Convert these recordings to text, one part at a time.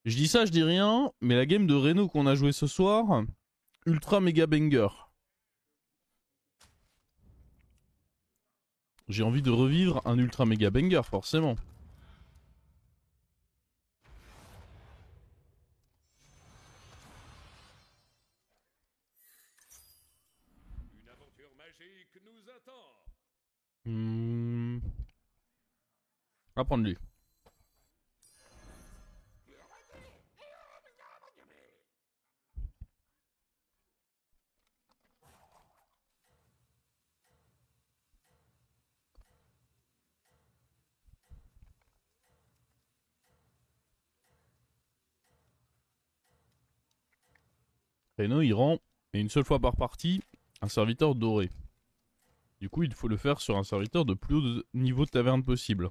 Je dis ça, je dis rien, mais la game de Reno qu'on a joué ce soir, ultra méga banger. J'ai envie de revivre un ultra méga banger, forcément. Une aventure magique nous attend. Hmm. On va prendre lui. Reno, il rend, et une seule fois par partie, un serviteur doré. Du coup, il faut le faire sur un serviteur de plus haut niveau de taverne possible.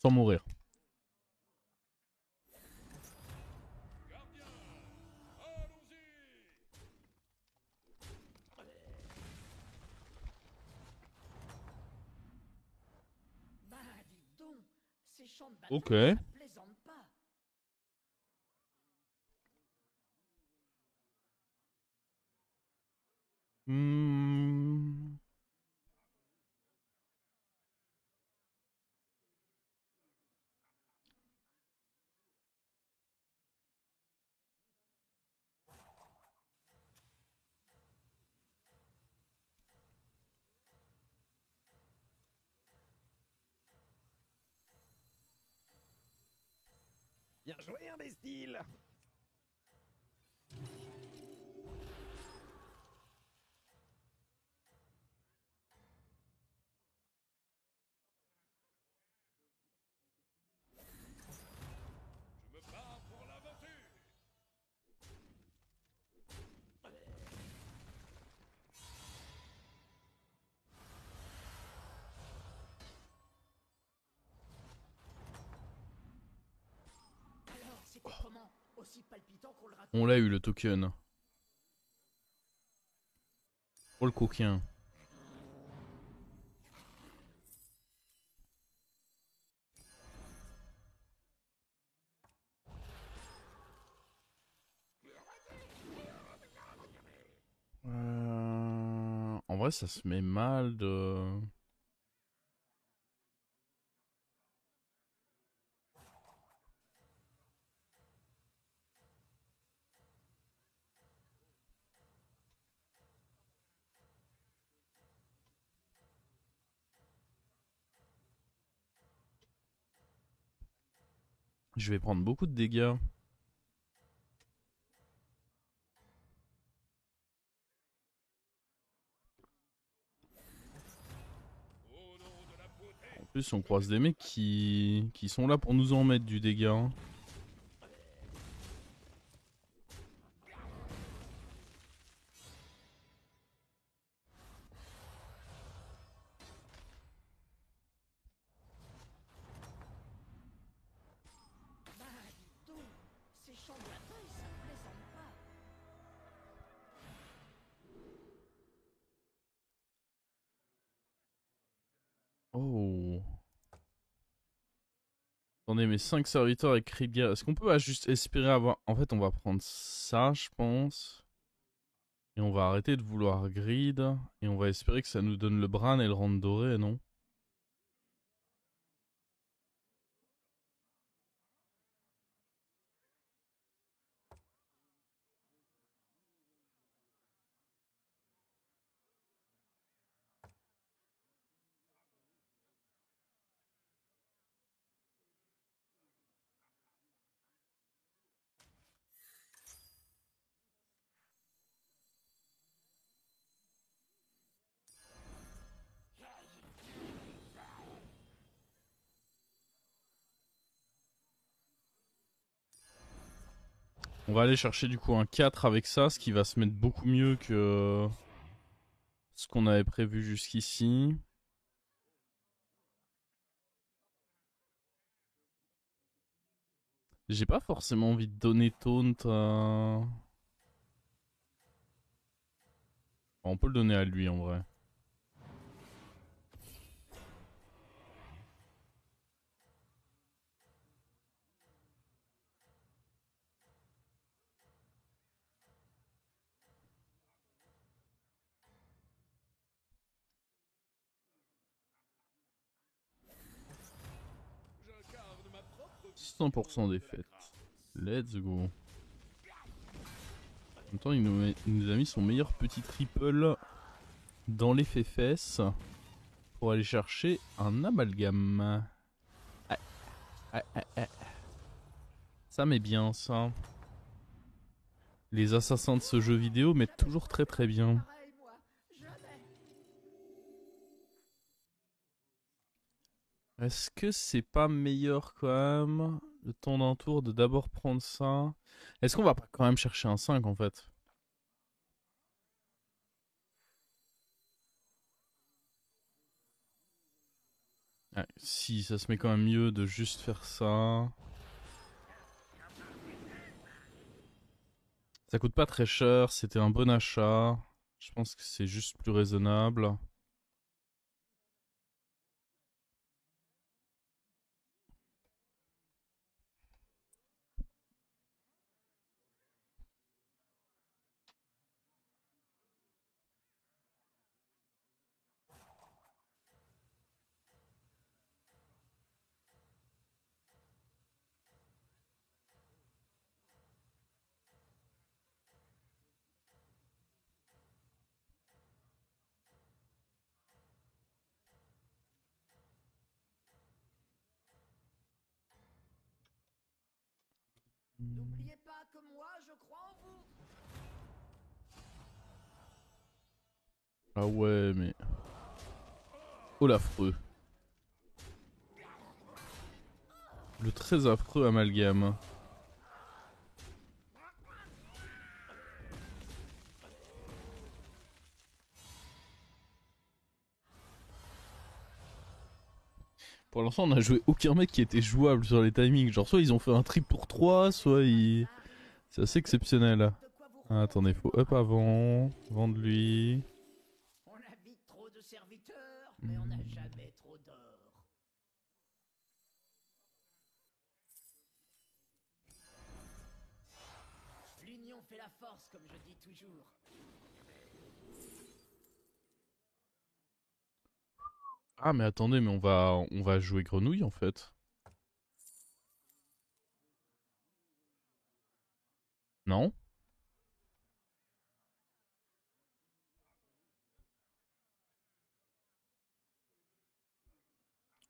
Sans mourir. Gardien, allons-y. Bah, dis donc, ces champs de Ok. bataille, ça plaisante pas. Hmm. Bien joué, imbécile! Je me bats pour l'aventure. Alors, c'était comment? Aussi palpitant qu'on le raconte? On l'a eu le token. Oh le coquin. En vrai, ça se met mal de. Je vais prendre beaucoup de dégâts. Au nom de la beauté, En plus, on je croise des mecs décide. qui sont là pour nous en mettre du dégât, hein. Bah, dis donc, ces champs de bataille, ça plaisante pas. Oh. Attendez, mes 5 serviteurs avec Krieger. Est-ce qu'on peut juste espérer avoir. En fait, on va prendre ça, je pense. Et on va arrêter de vouloir grid. Et on va espérer que ça nous donne le Bran et le Rand doré, non? On va aller chercher du coup un 4 avec ça, ce qui va se mettre beaucoup mieux que ce qu'on avait prévu jusqu'ici. J'ai pas forcément envie de donner taunt à. On peut le donner à lui en vrai. 100% défaite. Let's go. En même temps, il nous a mis son meilleur petit triple dans les fesses pour aller chercher un amalgame. Ah, ah, ah, ah. Ça met bien ça. Les assassins de ce jeu vidéo mettent toujours très très bien. Pareil, moi. Jamais. Est-ce que c'est pas meilleur quand même, le temps d'un tour, de d'abord prendre ça? Est-ce qu'on va pas quand même chercher un 5 en fait? Ouais, si, ça se met quand même mieux de juste faire ça. Ça coûte pas très cher, c'était un bon achat. Je pense que c'est juste plus raisonnable. N'oubliez pas que moi, je crois en vous. Ah ouais, mais... Oh l'affreux. Le très affreux amalgame. Pour l'instant, on a joué aucun mec qui était jouable sur les timings. Genre, soit ils ont fait un trip pour 3, soit ils... C'est assez exceptionnel. De quoi vous Ah, attendez, faut up avant. Vendre lui. On a vite trop de serviteurs, mais on n'a jamais trop d'or. L'union fait la force, comme je dis toujours. Ah, mais attendez, mais on va jouer grenouille en fait. Non?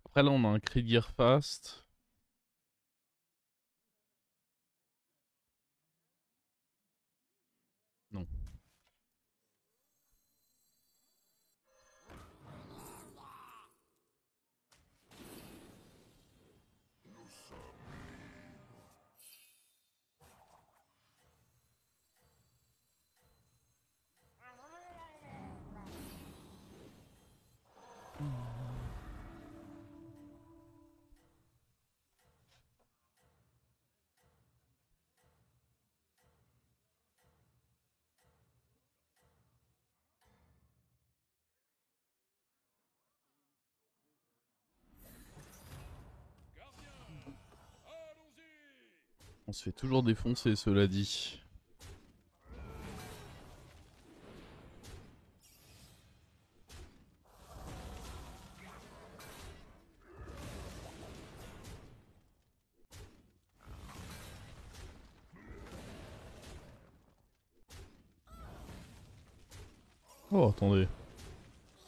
Après là, on a un cri de guerre fast. Non. Gardien, allons-y. On se fait toujours défoncer, cela dit. Oh, attendez.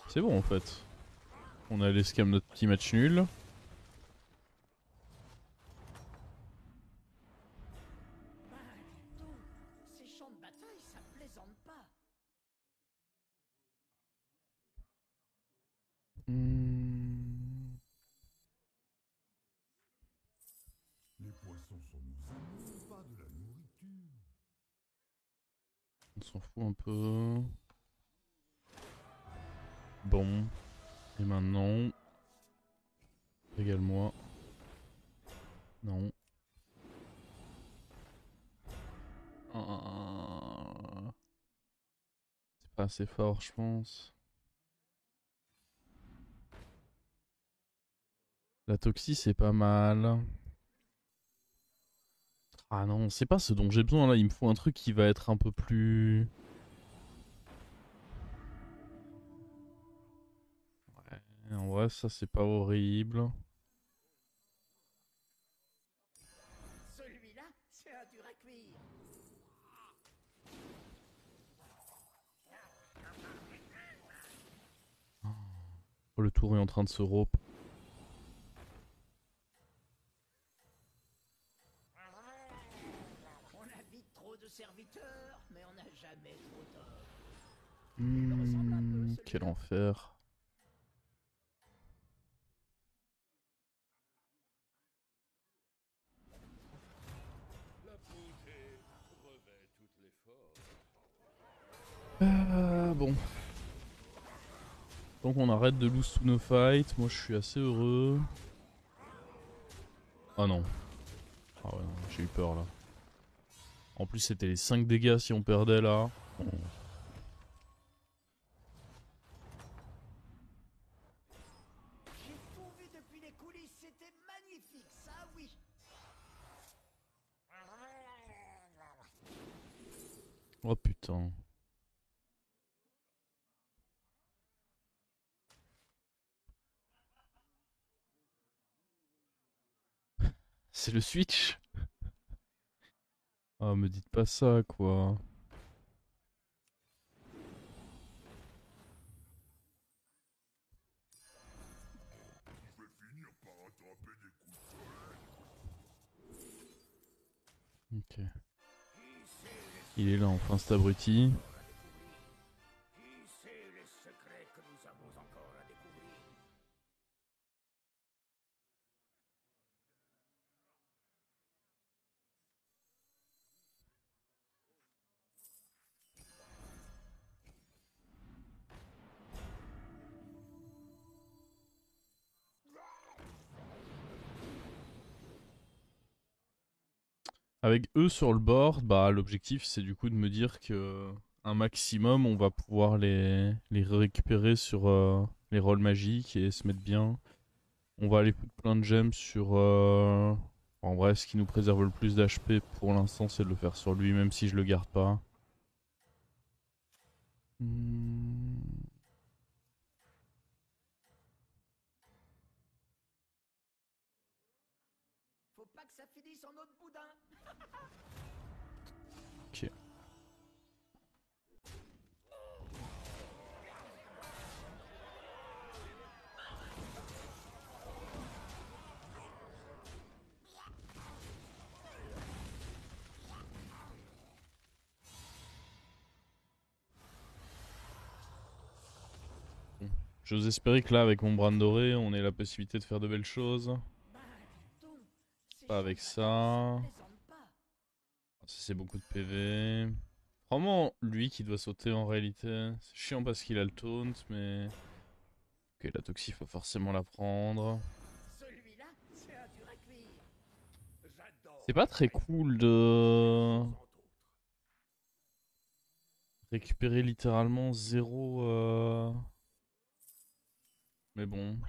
C'est bon en fait. On a l'escam notre petit match nul. Bah, dis donc, ces champs de bataille, ça plaisante pas. Hmm. Les poissons sont nos amis, pas de la nourriture. On s'en fout un peu. Bon. Et maintenant... Régale-moi. Non. Ah. C'est pas assez fort, je pense. La toxie, c'est pas mal. Ah non, c'est pas ce dont j'ai besoin là. Il me faut un truc qui va être un peu plus... Ouais, en vrai, ça c'est pas horrible. c'est un dur à cuire. Oh, le tour est en train de se rope. On a vite trop de serviteurs, mais on n'a jamais trop d'hommes. Il me ressemble un peu, Quel celui-là. enfer. La beauté revêt toutes les formes. Bon. Donc on arrête de lose to no fight. Moi je suis assez heureux. Ah non. Ah ouais, non, j'ai eu peur là. En plus c'était les 5 dégâts si on perdait là. Bon. J'ai tout vu depuis les coulisses, c'était magnifique, ça oui. Oh putain. C'est le Switch. Ah me dites pas ça quoi. Je vais finir par attraper des coups de soleil. Ok. Il est là enfin cet abruti. Qui sait les secrets que nous avons encore à découvrir? Avec eux sur le board, bah l'objectif c'est du coup de me dire que un maximum on va pouvoir les récupérer sur les rôles magiques et se mettre bien. On va aller foutre plein de gemmes sur... En vrai ce qui nous préserve le plus d'HP pour l'instant c'est de le faire sur lui même si je le garde pas. Hmm. Faut pas que ça finisse en autre boudin. Ok. J'ose espérer que là, avec mon bras doré, on ait la possibilité de faire de belles choses. Bah, dis donc, ces Pas avec champs de bataille, ça. plaisante pas. Ça, c'est beaucoup de PV. Vraiment, lui qui doit sauter en réalité. C'est chiant parce qu'il a le taunt, mais... Ok, la toxie, faut forcément la prendre. Celui-là, c'est un dur à cuire. J'adore. C'est pas très cool de... récupérer littéralement zéro... Mais bon...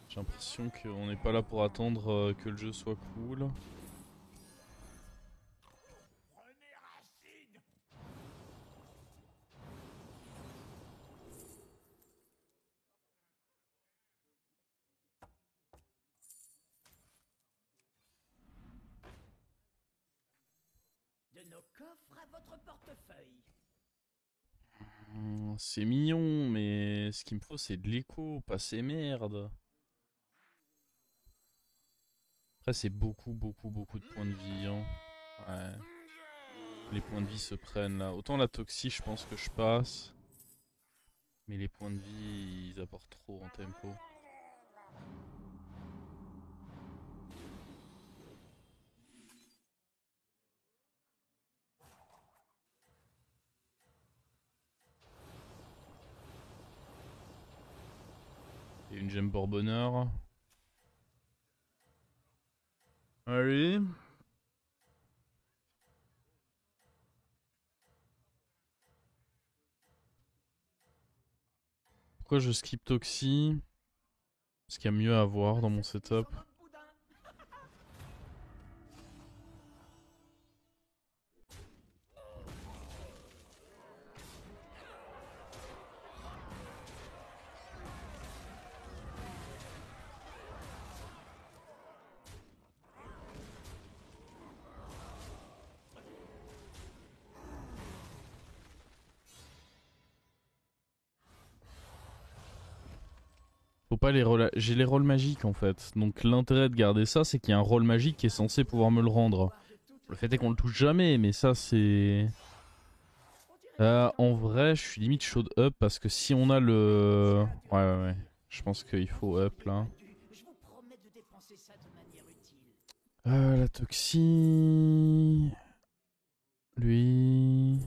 J'ai l'impression qu'on n'est pas là pour attendre que le jeu soit cool. Prenez racine. De nos coffres à votre portefeuille. C'est mignon, mais ce qu'il me faut c'est de l'écho, pas ces merdes. Après c'est beaucoup de points de vie. Hein. Ouais. Les points de vie se prennent là. Autant la toxie je pense que je passe. Mais les points de vie ils apportent trop en tempo. Et une gemme pour bonheur. Allez. Pourquoi je skip Toxie? Parce qu'il y a mieux à voir dans mon setup. En autre boudin. pas les rôles. J'ai les rôles magiques en fait. Donc l'intérêt de garder ça, c'est qu'il y a un rôle magique qui est censé pouvoir me le rendre. Le fait est qu'on le touche jamais, mais ça c'est. En vrai, je suis limite chaude up parce que si on a le. Ouais, ouais, ouais. Je pense qu'il faut up là. Je vous promets de dépenser ça de manière utile. La toxie. Lui.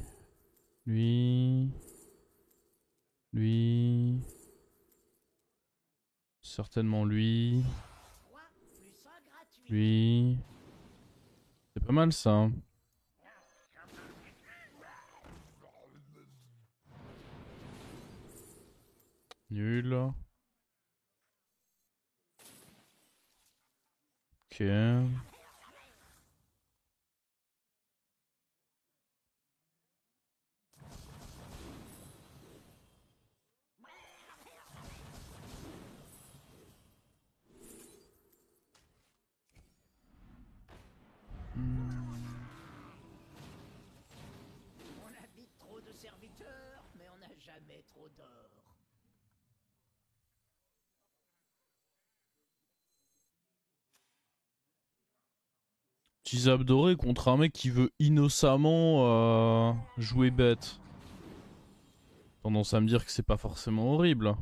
Lui. Lui. Certainement lui. 3 plus 1 gratuit. Lui. C'est pas mal ça, hein. Nul. Ok. On a vite trop de serviteurs, mais on n'a jamais trop d'or. Petit zap doré contre un mec qui veut innocemment jouer bête. Tendance à me dire que c'est pas forcément horrible.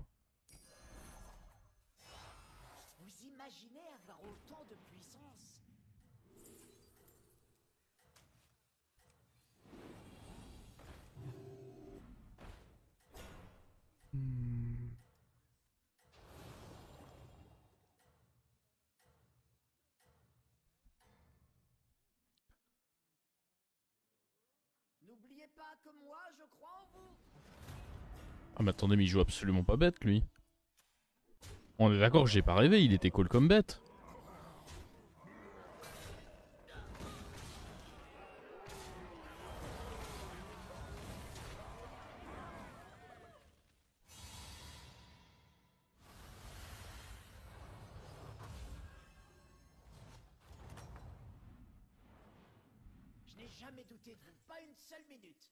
Vous imaginez avoir autant de puissance? N'oubliez pas que moi, je crois en vous. Ah mais attendez, mais il joue absolument pas bête lui. On est d'accord que j'ai pas rêvé, il était cool comme bête. Je n'ai jamais douté de vous, pas une seule minute.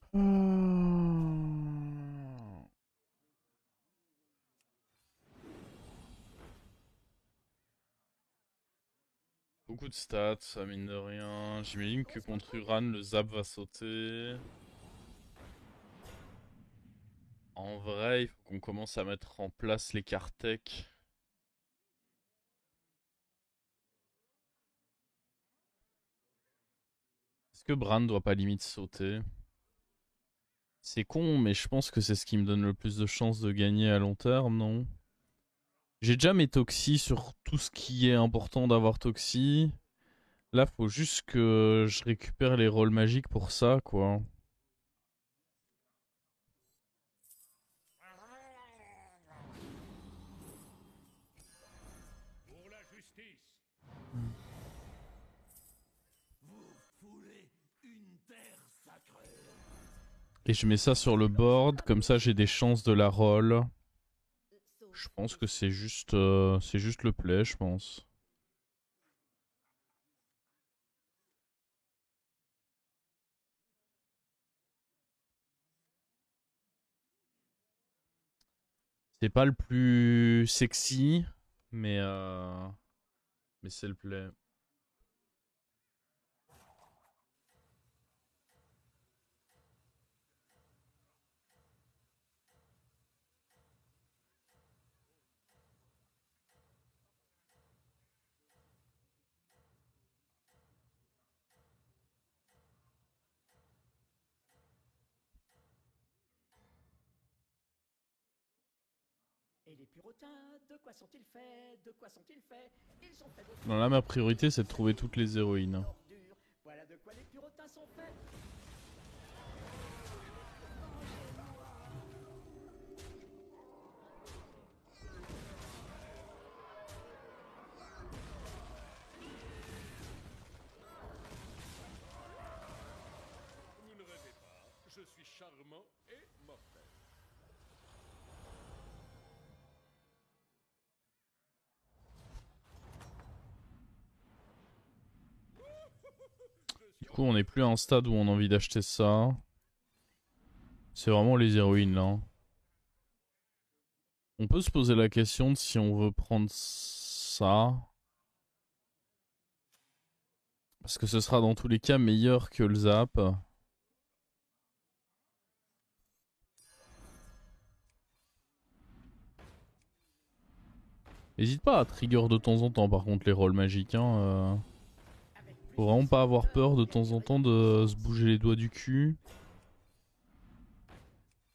Beaucoup de stats, ça mine de rien. J'imagine que contre Uran, le zap va sauter. En vrai, il faut qu'on commence à mettre en place les cartes tech. Est-ce que Bran doit pas limite sauter? C'est con, mais je pense que c'est ce qui me donne le plus de chances de gagner à long terme, non? J'ai déjà mes toxis sur tout ce qui est important d'avoir toxi. Là, faut juste que je récupère les rôles magiques pour ça, quoi. Pour la justice. Vous foulez une terre sacrée. Et je mets ça sur le board, comme ça j'ai des chances de la roll. Je pense que c'est juste le play, je pense. C'est pas le plus sexy, mais c'est le play. Et les purotins, de quoi sont-ils faits? De quoi sont-ils faits? Ils sont faits de... Non, là ma priorité c'est de trouver toutes les héroïnes. ordures. Voilà de quoi les purotins sont faits. Vous ne rêvez pas, je suis charmant et mortel. Du coup on n'est plus à un stade où on a envie d'acheter ça. C'est vraiment les héroïnes là. On peut se poser la question de si on veut prendre ça. Parce que ce sera dans tous les cas meilleur que le zap. N'hésite pas à trigger de temps en temps par contre les rolls magiques. Hein, Faut vraiment pas avoir peur de temps en temps de se bouger les doigts du cul.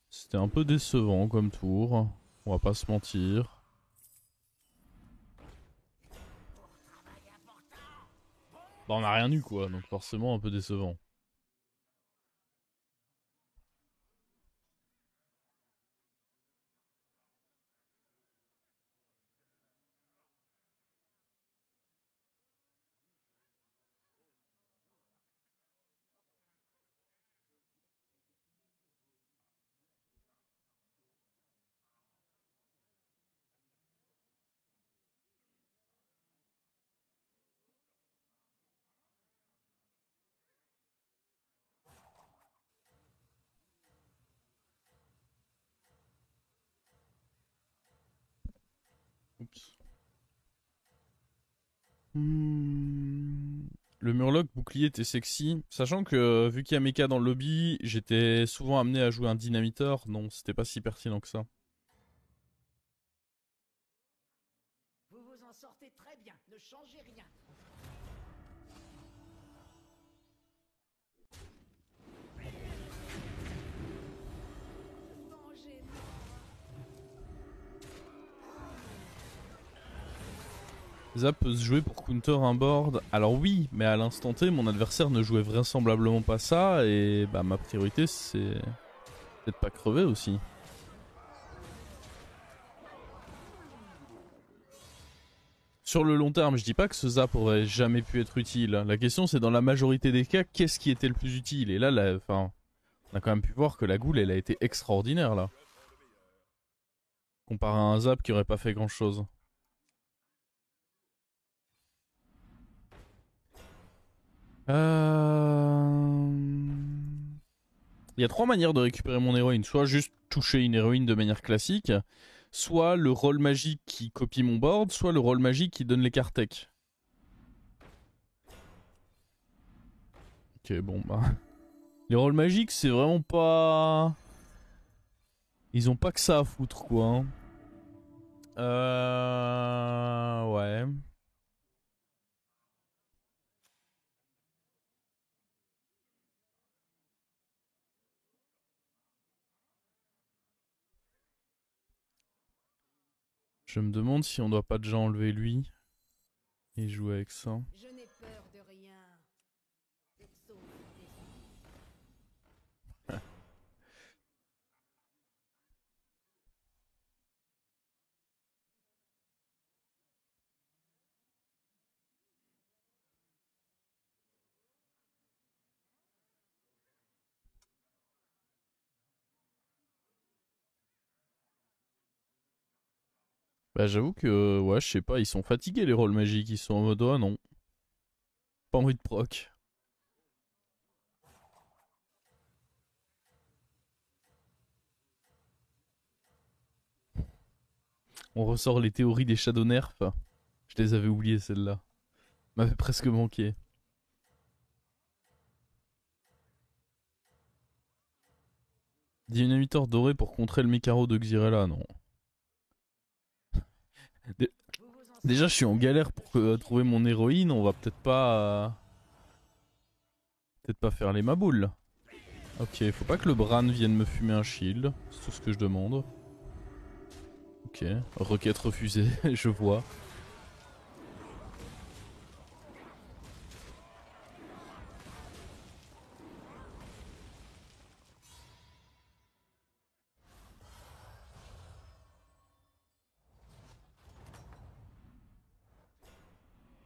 C'était un peu décevant comme tour. On va pas se mentir. Bah, on a rien eu quoi, donc forcément un peu décevant. Oups. Le murloc bouclier était sexy. Sachant que vu qu'il y a Mecha dans le lobby, j'étais souvent amené à jouer un dynamiteur. Non, c'était pas si pertinent que ça. Vous vous en sortez très bien, ne changez rien. Vengez-moi. Zap peut se jouer pour counter un board. Alors oui, mais à l'instant T, mon adversaire ne jouait vraisemblablement pas ça. Et bah ma priorité c'est peut-être pas crever aussi. Sur le long terme, je dis pas que ce zap aurait jamais pu être utile. La question c'est dans la majorité des cas, qu'est-ce qui était le plus utile? Et là, enfin, on a quand même pu voir que la goule, elle a été extraordinaire là. Comparé à un zap qui aurait pas fait grand chose. Il y a trois manières de récupérer mon héroïne. Soit juste toucher une héroïne de manière classique, soit le rôle magique qui copie mon board, soit le rôle magique qui donne les cartes tech. Ok, bon bah... Les rôles magiques, c'est vraiment pas... Ils ont pas que ça à foutre, quoi. Hein. Ouais. Je me demande si on doit pas déjà enlever lui et jouer avec ça. Je n'ai peur de rien. Sauf des... Bah j'avoue que, ouais, je sais pas, ils sont fatigués les rôles magiques, ils sont en mode, oh non, pas envie de proc. On ressort les théories des Shadow Nerf. Je les avais oubliées celles-là. M'avait presque manqué. Dynamiteur doré pour contrer le Mikaro de Xyrella, non. Vous vous en Déjà je suis en galère pour trouver mon héroïne, on va peut-être pas faire les maboules. Ok, faut pas que le Bran vienne me fumer un shield, c'est tout ce que je demande. Ok, requête refusée, je vois.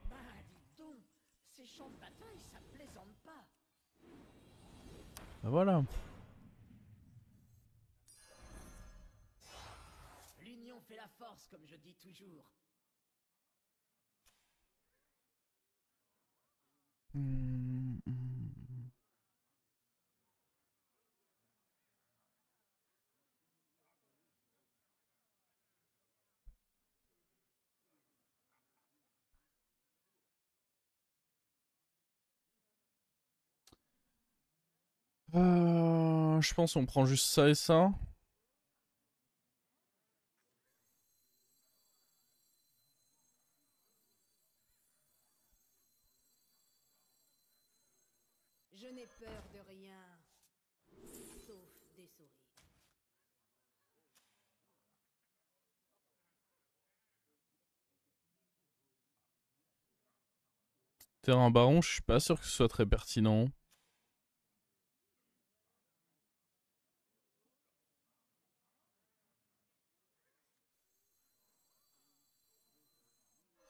Bah, dis donc, ces champs de bataille, ça plaisante pas. Bah voilà. L'union fait la force, comme je dis toujours. Je pense qu'on prend juste ça et ça. Je n'ai peur de rien, sauf des souris. Terrain baron, je suis pas sûr que ce soit très pertinent.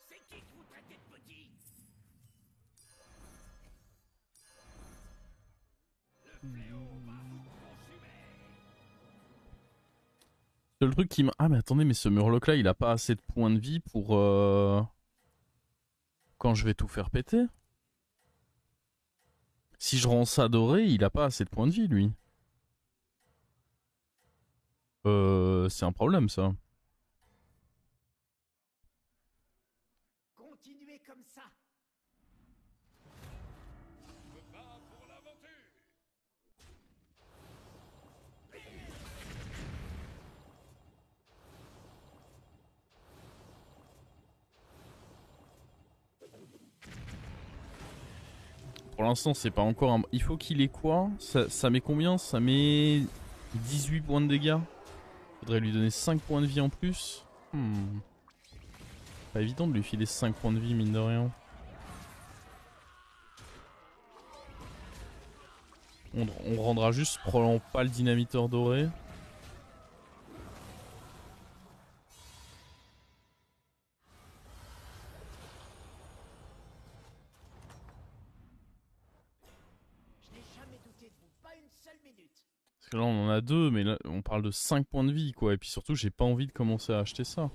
C'est qui que vous traitez de petit? Le truc qui m'a... Ah mais attendez, mais ce Murloc là, il a pas assez de points de vie pour... Quand je vais tout faire péter. Si je rends ça doré, il a pas assez de points de vie, lui. C'est un problème, ça. Continuez comme ça. Je me bats pour l'aventure. Pour l'instant, c'est pas encore un... Il faut qu'il ait quoi ça met combien? Ça met 18 points de dégâts. Faudrait lui donner 5 points de vie en plus. Pas évident de lui filer 5 points de vie, mine de rien. On rendra juste probablement pas le dynamiteur doré. Je n'ai jamais douté de vous, pas une seule minute. Parce que là, on en a 2, mais là, on parle de 5 points de vie, quoi. Et puis surtout, j'ai pas envie de commencer à acheter ça.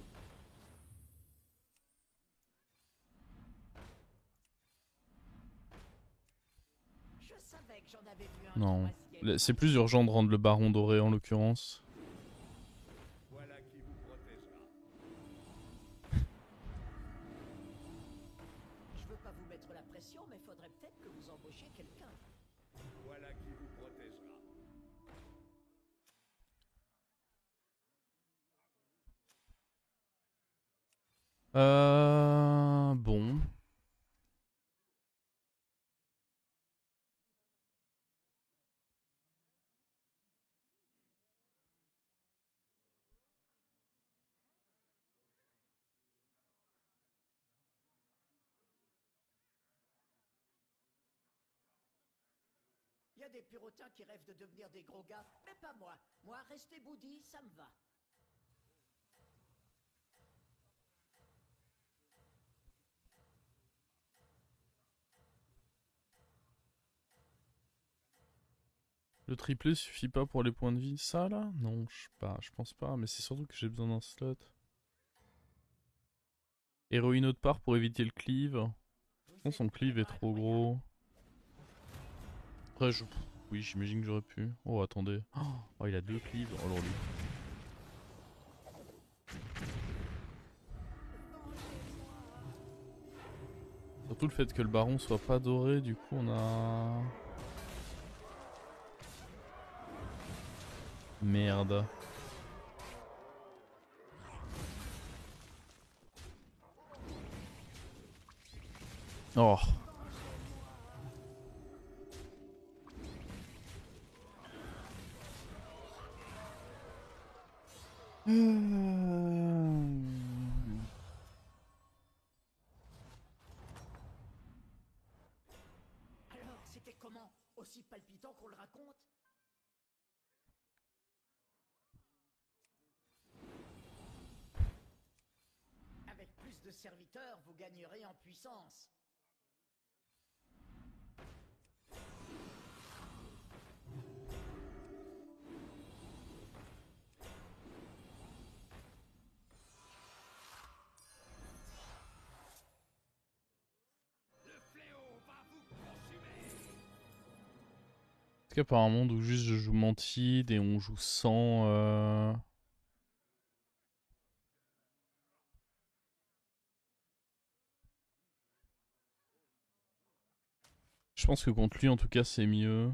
Je savais que j'en avais vu un Non. troisième. C'est plus urgent de rendre le baron doré, en l'occurrence. Voilà qui vous protégera. Je veux pas vous mettre la pression, mais faudrait peut-être que vous embauchiez quelqu'un. Voilà qui vous protégera. Bon. Il y a des purotins qui rêvent de devenir des gros gars, mais pas moi. Moi, rester boudi, ça me va. Le triplé suffit pas pour les points de vie. Ça, là? Non, je pense pas. Mais c'est surtout que j'ai besoin d'un slot. Héroïne autre part pour éviter le cleave. Je pense que son cleave est trop gros. Après, oui, j'imagine que j'aurais pu. Oh, attendez. Oh, il a 2 cleaves. Oh, lord. Surtout le fait que le baron soit pas doré, du coup, on a... Merde. Oh. Alors, c'était comment? Aussi palpitant qu'on le raconte? Avec plus de serviteurs, vous gagnerez en puissance. Le fléau va vous consumer. Est-ce qu'il y a pas un monde où juste je joue Mantide et on joue sans... Je pense que contre lui, en tout cas, c'est mieux.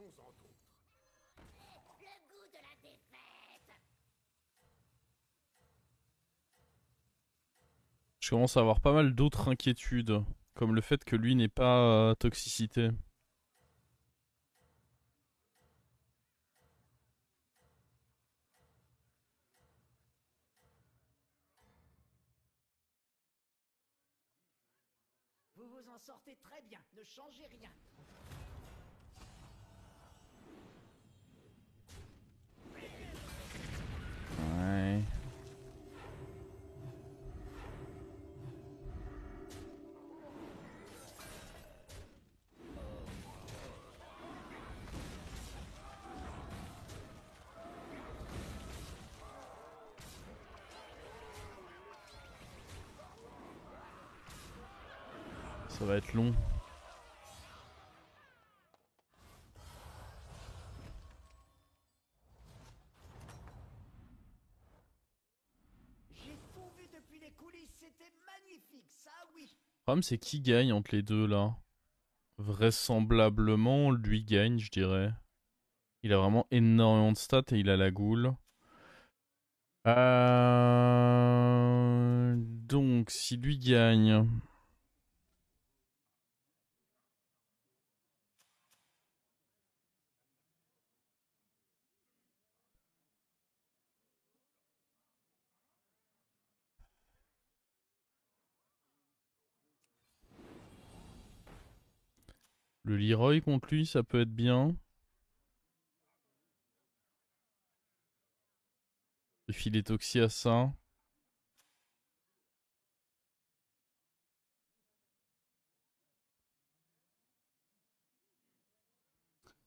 passons en d'autres. Le goût de la défaite. Je commence à avoir pas mal d'autres inquiétudes, comme le fait que lui n'ait pas toxicité. Vous vous en sortez très bien, ne changez rien. Ouais. Ça va être long. J'ai tout vu depuis les coulisses, c'était magnifique, ça oui. Le problème, c'est qui gagne entre les deux là. Vraisemblablement, lui gagne, je dirais. Il a vraiment énormément de stats et il a la goule. Donc, si lui gagne. Le Leroy contre lui, ça peut être bien. Et filer Toxie à ça.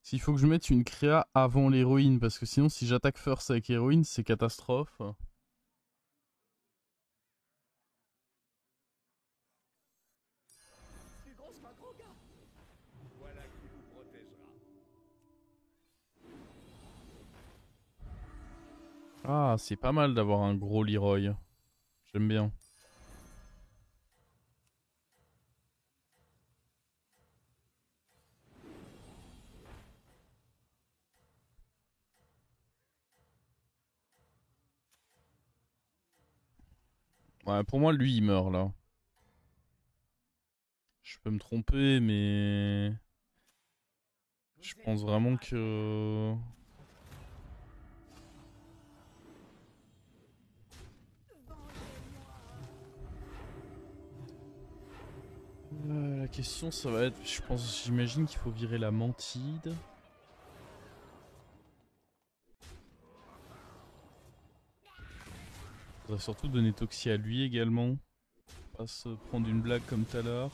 S'il faut que je mette une créa avant l'héroïne, parce que sinon, si j'attaque first avec héroïne, c'est catastrophe. Plus grosse qu'un gros gars. Voilà qui vous protégera. Ah, c'est pas mal d'avoir un gros Leroy. J'aime bien. Ouais, pour moi, lui, il meurt là. Je peux me tromper, mais je pense vraiment que... La question, ça va être... J'imagine qu'il faut virer la mantide. Faudrait surtout donner Toxie à lui également. Pas se prendre une blague comme tout à l'heure.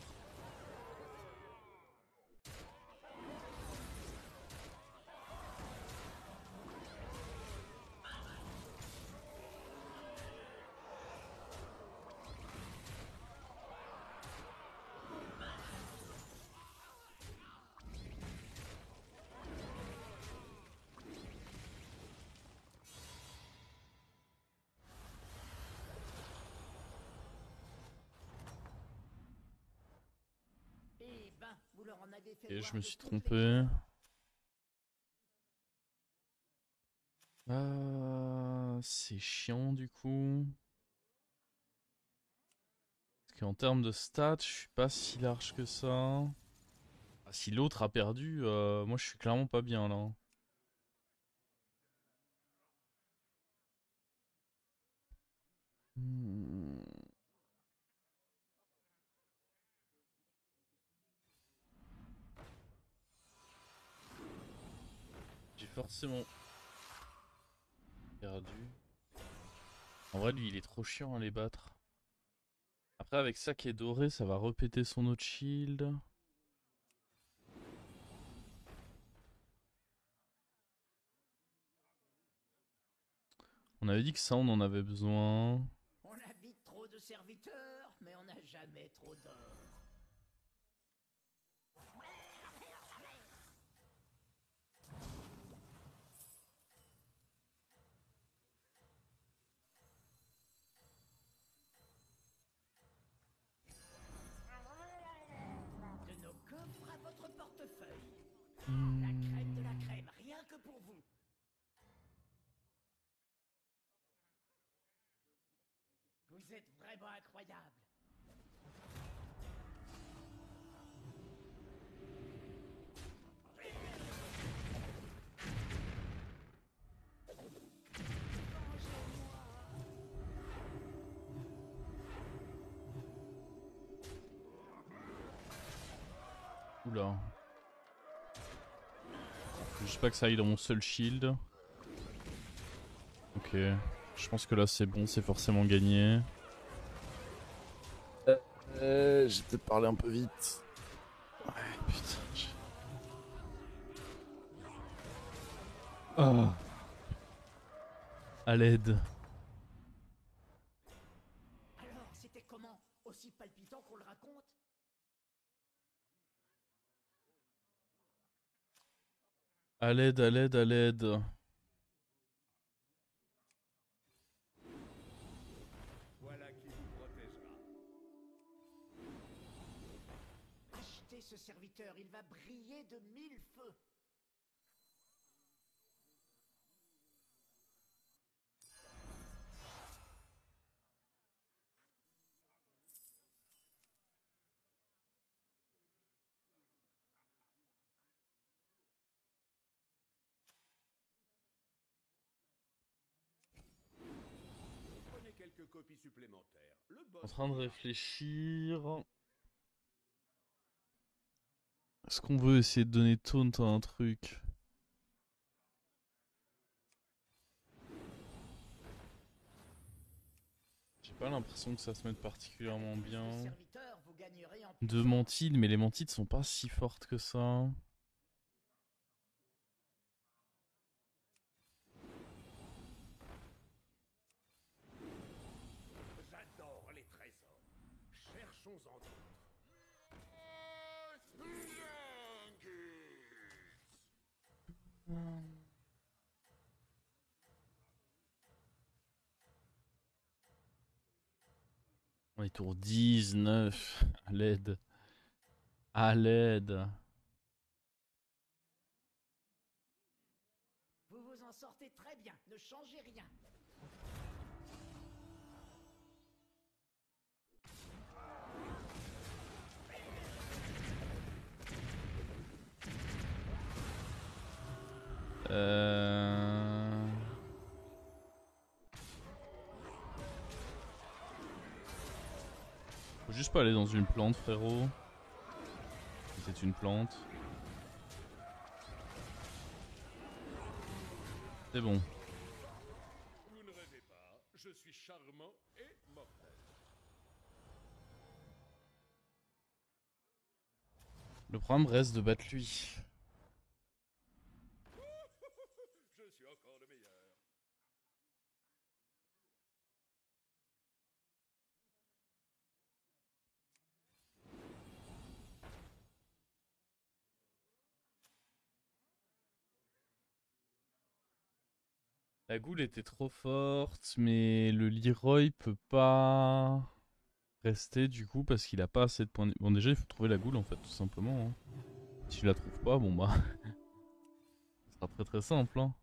Eh ben, vous leur en avez fait Et voir je me de suis toutes les trompé. couleurs. C'est chiant du coup. Parce qu'en termes de stats, je suis pas si large que ça. Ah, si l'autre a perdu, moi je suis clairement pas bien là. Hmm. J'ai forcément perdu. En vrai, lui, il est trop chiant à les battre. Après, avec ça qui est doré, ça va repéter son autre shield. On avait dit que ça, on en avait besoin. On a vite trop de serviteurs, mais on n'a jamais trop d'or. De nos coffres à votre portefeuille. La crème de la pour vous. Vous êtes vraiment incroyable. Oula. Juste pas que ça aille dans mon seul shield. Ok. Je pense que là c'est bon, c'est forcément gagné. J'ai peut-être parlé un peu vite. Ouais, putain. Ah. À l'aide. Alors, c'était comment? Aussi palpitant qu'on le raconte? À l'aide, à l'aide, à l'aide. Voilà qui vous protégera. Achetez ce serviteur, il va briller de 1000 feux. Prenez quelques copies supplémentaires. Le En boss. train de réfléchir. Est-ce qu'on veut essayer de donner taunt à un truc? J'ai pas l'impression que ça se mette particulièrement Le bien. serviteur, vous gagnerez en Deux mantides, mais les mantides sont pas si fortes que ça. J'adore les trésors. Cherchons-en d'autres. On est tour 19. À l'aide. À l'aide. Vous vous en sortez très bien, ne changez rien. Faut juste pas aller dans une plante, frérot. C'est une plante. C'est bon. Vous ne rêvez pas, je suis charmant et mortel. Le problème reste de battre lui. Je suis encore le meilleur. La Ghoul était trop forte, mais le Leroy peut pas rester du coup parce qu'il a pas assez de points. Bon, déjà il faut trouver la Ghoul en fait, tout simplement. Hein. Si tu la trouves pas, bon bah. Ce sera très très simple. Hein.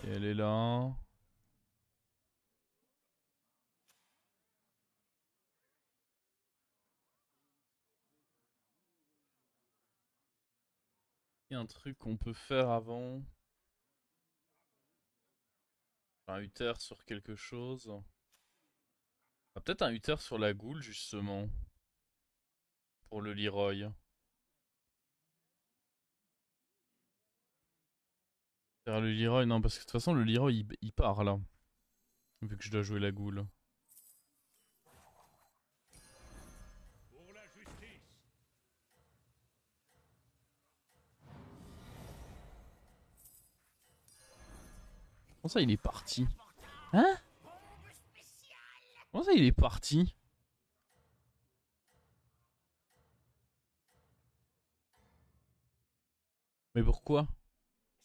Et elle est là. Il y a un truc qu'on peut faire avant. Un Uther sur quelque chose. Ah, peut-être un Uther sur la Ghoul justement. Pour le Leroy. Faire le Leroy, non, parce que de toute façon le Leroy il part là. Vu que je dois jouer la Ghoul. Pour la justice. Comment ça il est parti? Hein? Comment ça il est parti? Mais pourquoi?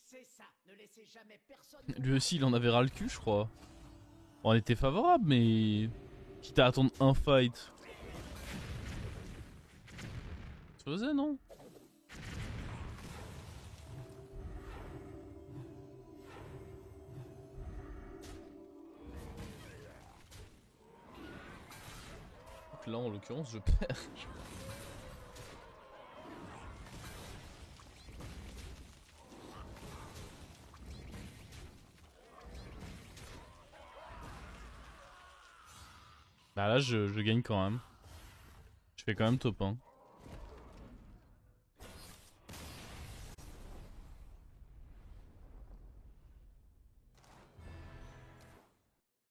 C'est ça, ne laissez jamais personne. Lui aussi il en avait ras le cul je crois. Bon, on était favorable mais... Quitte à attendre un fight se faisait, non? Donc là, en l'occurrence, je perds. Bah là, je gagne quand même. Je fais quand même top 1.